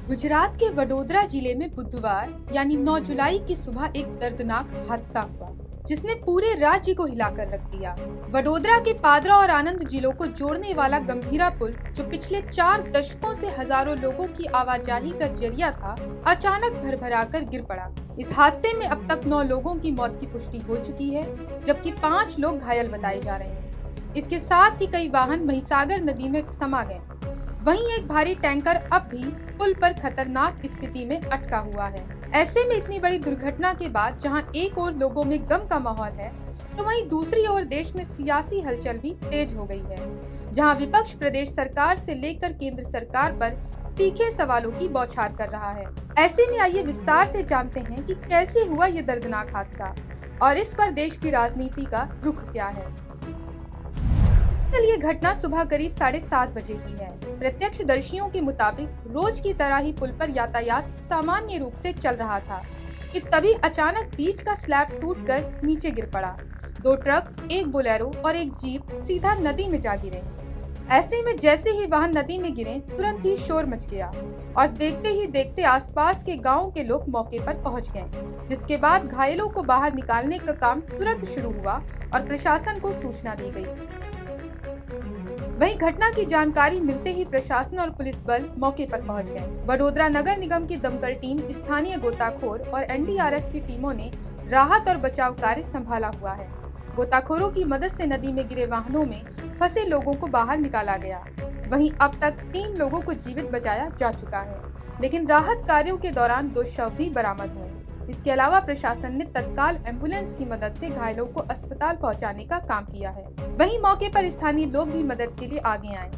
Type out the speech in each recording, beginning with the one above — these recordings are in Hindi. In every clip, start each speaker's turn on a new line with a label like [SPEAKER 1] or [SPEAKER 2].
[SPEAKER 1] गुजरात के वडोदरा जिले में बुधवार यानी 9 जुलाई की सुबह एक दर्दनाक हादसा हुआ जिसने पूरे राज्य को हिलाकर रख दिया। वडोदरा के पादरा और आनंद जिलों को जोड़ने वाला गंभीरा पुल, जो पिछले 4 दशकों से हजारों लोगों की आवाजाही का जरिया था, अचानक भरभराकर गिर पड़ा। इस हादसे में अब तक 9 लोगों की मौत की पुष्टि हो चुकी है, जबकि 5 लोग घायल बताए जा रहे हैं। इसके साथ ही कई वाहन महिसागर नदी में समा गए। वहीं एक भारी टैंकर अब भी पुल पर खतरनाक स्थिति में अटका हुआ है। ऐसे में इतनी बड़ी दुर्घटना के बाद जहां एक ओर लोगों में गम का माहौल है, तो वहीं दूसरी ओर देश में सियासी हलचल भी तेज हो गई है, जहां विपक्ष प्रदेश सरकार से लेकर केंद्र सरकार पर तीखे सवालों की बौछार कर रहा है। ऐसे में आइए विस्तार से जानते हैं कि कैसे हुआ ये दर्दनाक हादसा और इस पर देश की राजनीति का रुख क्या है। ये घटना सुबह करीब 7:30 बजे की है। प्रत्यक्षदर्शियों के मुताबिक रोज की तरह ही पुल पर यातायात सामान्य रूप से चल रहा था कि तभी अचानक बीच का स्लैब टूटकर नीचे गिर पड़ा। 2 ट्रक, एक बोलेरो और एक जीप सीधा नदी में जा गिरे। ऐसे में जैसे ही वाहन नदी में गिरे, तुरंत ही शोर मच गया और देखते ही देखते आसपास के गांव के लोग मौके पर पहुंच गए, जिसके बाद घायलों को बाहर निकालने का काम तुरंत शुरू हुआ और प्रशासन को सूचना दी गई। वहीं घटना की जानकारी मिलते ही प्रशासन और पुलिस बल मौके पर पहुंच गए। वडोदरा नगर निगम की दमकल टीम, स्थानीय गोताखोर और एनडीआरएफ की टीमों ने राहत और बचाव कार्य संभाला हुआ है। गोताखोरों की मदद से नदी में गिरे वाहनों में फंसे लोगों को बाहर निकाला गया। वहीं अब तक 3 लोगों को जीवित बचाया जा चुका है, लेकिन राहत कार्यों के दौरान 2 शव भी बरामद हुए। इसके अलावा प्रशासन ने तत्काल एम्बुलेंस की मदद से घायलों को अस्पताल पहुंचाने का काम किया है। वहीं मौके पर स्थानीय लोग भी मदद के लिए आगे आए।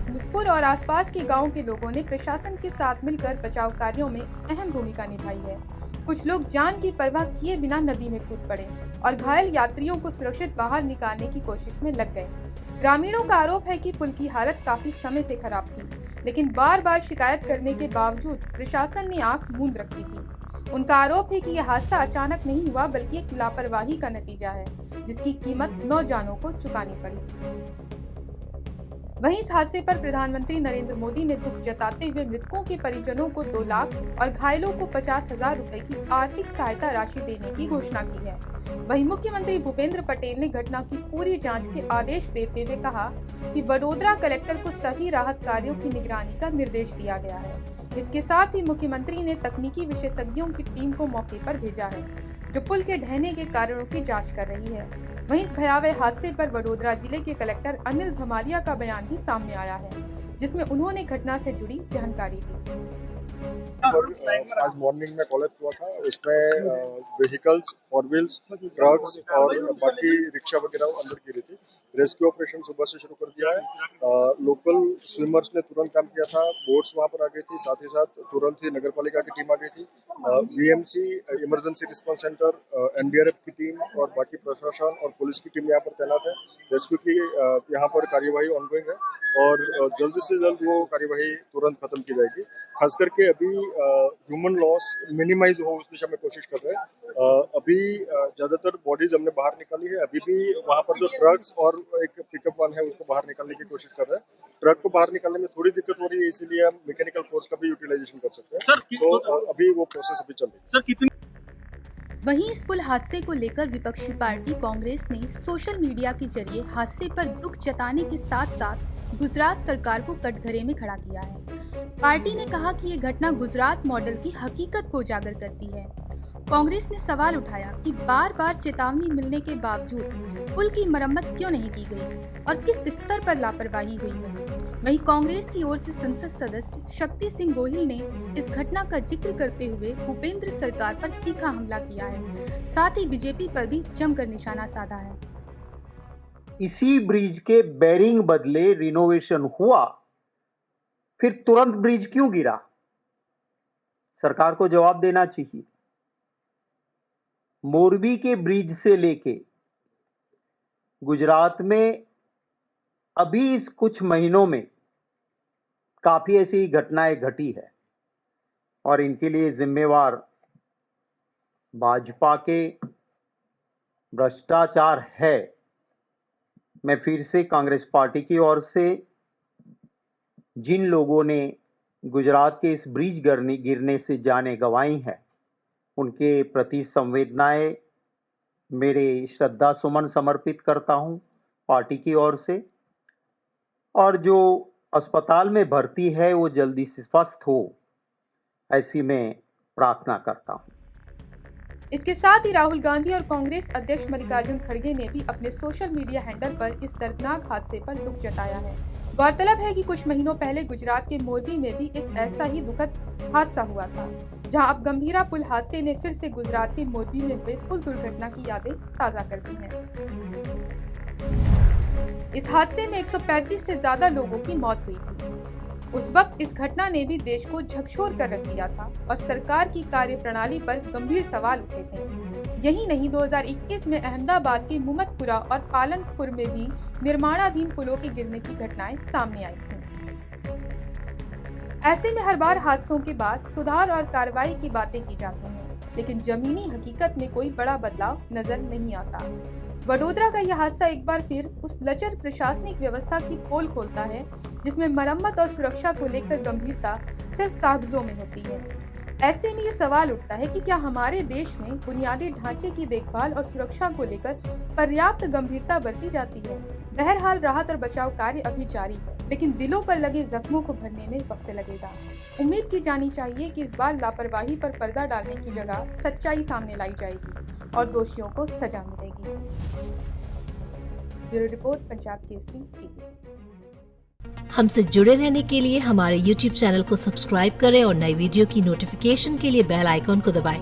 [SPEAKER 1] मुजपुर और आसपास के गांव के लोगों ने प्रशासन के साथ मिलकर बचाव कार्यों में अहम भूमिका निभाई है। कुछ लोग जान की परवाह किए बिना नदी में कूद पड़े और घायल यात्रियों को सुरक्षित बाहर निकालने की कोशिश में लग गए। ग्रामीणों का आरोप है कि पुल की हालत काफी समय से खराब थी, लेकिन बार बार शिकायत करने के बावजूद प्रशासन ने आंख मूंद रखी थी। उनका आरोप है कि यह हादसा अचानक नहीं हुआ, बल्कि एक लापरवाही का नतीजा है, जिसकी कीमत 9 जानों को चुकानी पड़ी। वहीं इस हादसे पर प्रधानमंत्री नरेंद्र मोदी ने दुख जताते हुए मृतकों के परिजनों को 2 लाख और घायलों को 50,000 रुपए की आर्थिक सहायता राशि देने की घोषणा की है। वहीं मुख्यमंत्री भूपेंद्र पटेल ने घटना की पूरी जांच के आदेश देते हुए कहा कि वडोदरा कलेक्टर को सभी राहत कार्यों की निगरानी का निर्देश दिया गया है। इसके साथ ही मुख्यमंत्री ने तकनीकी विशेषज्ञों की टीम को मौके पर भेजा है, जो पुल के ढहने के कारणों की जांच कर रही है। वहीं इस भयावह हादसे पर वडोदरा जिले के कलेक्टर अनिल धमालिया का बयान भी सामने आया है, जिसमें उन्होंने घटना से जुड़ी जानकारी दी।
[SPEAKER 2] आज मॉर्निंग में कॉलेज हुआ था, उसमें व्हीकल्स, 4 व्हील्स, ट्रक्स और बाकी रिक्शा वगैरह अंदर गिरी थी। रेस्क्यू ऑपरेशन सुबह से शुरू कर दिया है। लोकल स्विमर्स ने तुरंत काम किया था, बोट्स वहां पर आ गई थी, साथ ही साथ तुरंत ही नगर पालिका की टीम आ गई थी। VMC, emergency response centre, NDRF की टीम और बाकी प्रशासन और पुलिस की टीम यहाँ पर तैनात है। रेस्क्यू की यहाँ पर कार्यवाही ऑनगोइंग है और जल्द से जल्द वो कार्यवाही तुरंत खत्म की जाएगी। खास करके अभी ह्यूमन लॉस मिनिमाइज हो उस दिशा में कोशिश कर रहे हैं। अभी ज्यादातर बॉडीज हमने बाहर निकाली है। अभी भी वहां पर जो ट्रक्स और एक पिकअप वन है उसको बाहर निकालने की कोशिश कर रहे हैं। ट्रक को बाहर निकालने में थोड़ी दिक्कत हो रही है, इसीलिए हम मैकेनिकल फोर्स का भी यूटिलाइजेशन कर सकते हैं। तो अभी वो प्रोसेस अभी चल रही है।
[SPEAKER 1] वहीं इस पुल हादसे को लेकर विपक्षी पार्टी कांग्रेस ने सोशल मीडिया के जरिए हादसे पर दुख जताने के साथ साथ गुजरात सरकार को कटघरे में खड़ा किया है। पार्टी ने कहा कि ये घटना गुजरात मॉडल की हकीकत को उजागर करती है। कांग्रेस ने सवाल उठाया कि बार बार चेतावनी मिलने के बावजूद पुल की मरम्मत क्यों नहीं की गई और किस स्तर पर लापरवाही हुई है। वहीं कांग्रेस की ओर से संसद सदस्य शक्ति सिंह गोहिल ने इस घटना का जिक्र करते हुए भूपेंद्र सरकार पर तीखा हमला किया है, साथ ही बीजेपी पर भी जमकर निशाना साधा है।
[SPEAKER 3] इसी ब्रिज के बेरिंग बदले रिनोवेशन हुआ, फिर तुरंत ब्रिज क्यों गिरा? सरकार को जवाब देना चाहिए। मोरबी के ब्रिज से लेके गुजरात में अभी इस कुछ महीनों में काफी ऐसी घटनाएं घटी है और इनके लिए जिम्मेवार भाजपा के भ्रष्टाचार है। मैं फिर से कांग्रेस पार्टी की ओर से जिन लोगों ने गुजरात के इस ब्रिज गिरने से जानें गंवाई हैं, उनके प्रति संवेदनाएं मेरे श्रद्धा सुमन समर्पित करता हूं पार्टी की ओर से। और जो अस्पताल में भर्ती है वो जल्दी से स्वस्थ हो, ऐसी मैं प्रार्थना करता हूं।
[SPEAKER 1] इसके साथ ही राहुल गांधी और कांग्रेस अध्यक्ष मल्लिकार्जुन खड़गे ने भी अपने सोशल मीडिया हैंडल पर इस दर्दनाक हादसे पर दुख जताया है। गौरतलब है कि कुछ महीनों पहले गुजरात के मोरबी में भी एक ऐसा ही दुखद हादसा हुआ था, जहां अब गंभीरा पुल हादसे ने फिर से गुजरात के मोरबी में हुए पुल दुर्घटना की यादें ताजा कर दी हैं। इस हादसे में 135 से ज्यादा लोगों की मौत हुई थी। उस वक्त इस घटना ने भी देश को झकझोर कर रख दिया था और सरकार की कार्यप्रणाली पर गंभीर सवाल उठे थे। यही नहीं, 2021 में अहमदाबाद के मुमतपुरा और पालनपुर में भी निर्माणाधीन पुलों के गिरने की घटनाएं सामने आई थीं। ऐसे में हर बार हादसों के बाद सुधार और कार्रवाई की बातें की जाती हैं, लेकिन जमीनी हकीकत में कोई बड़ा बदलाव नजर नहीं आता। वडोदरा का यह हादसा एक बार फिर उस लचर प्रशासनिक व्यवस्था की पोल खोलता है, जिसमें मरम्मत और सुरक्षा को लेकर गंभीरता सिर्फ कागजों में होती है। ऐसे में ये सवाल उठता है कि क्या हमारे देश में बुनियादी ढांचे की देखभाल और सुरक्षा को लेकर पर्याप्त गंभीरता बरती जाती है। बहरहाल राहत और बचाव कार्य अभी जारी है, लेकिन दिलों पर लगे जख्मों को भरने में वक्त लगेगा। उम्मीद की जानी चाहिए कि इस बार लापरवाही पर पर्दा डालने की जगह सच्चाई सामने लाई जाएगी और दोषियों को सजा मिलेगी। Bureau report, Punjab Kesari TV.
[SPEAKER 4] हमसे जुड़े रहने के लिए हमारे YouTube चैनल को सब्सक्राइब करें और नई वीडियो की नोटिफिकेशन के लिए बेल आइकॉन को दबाएं।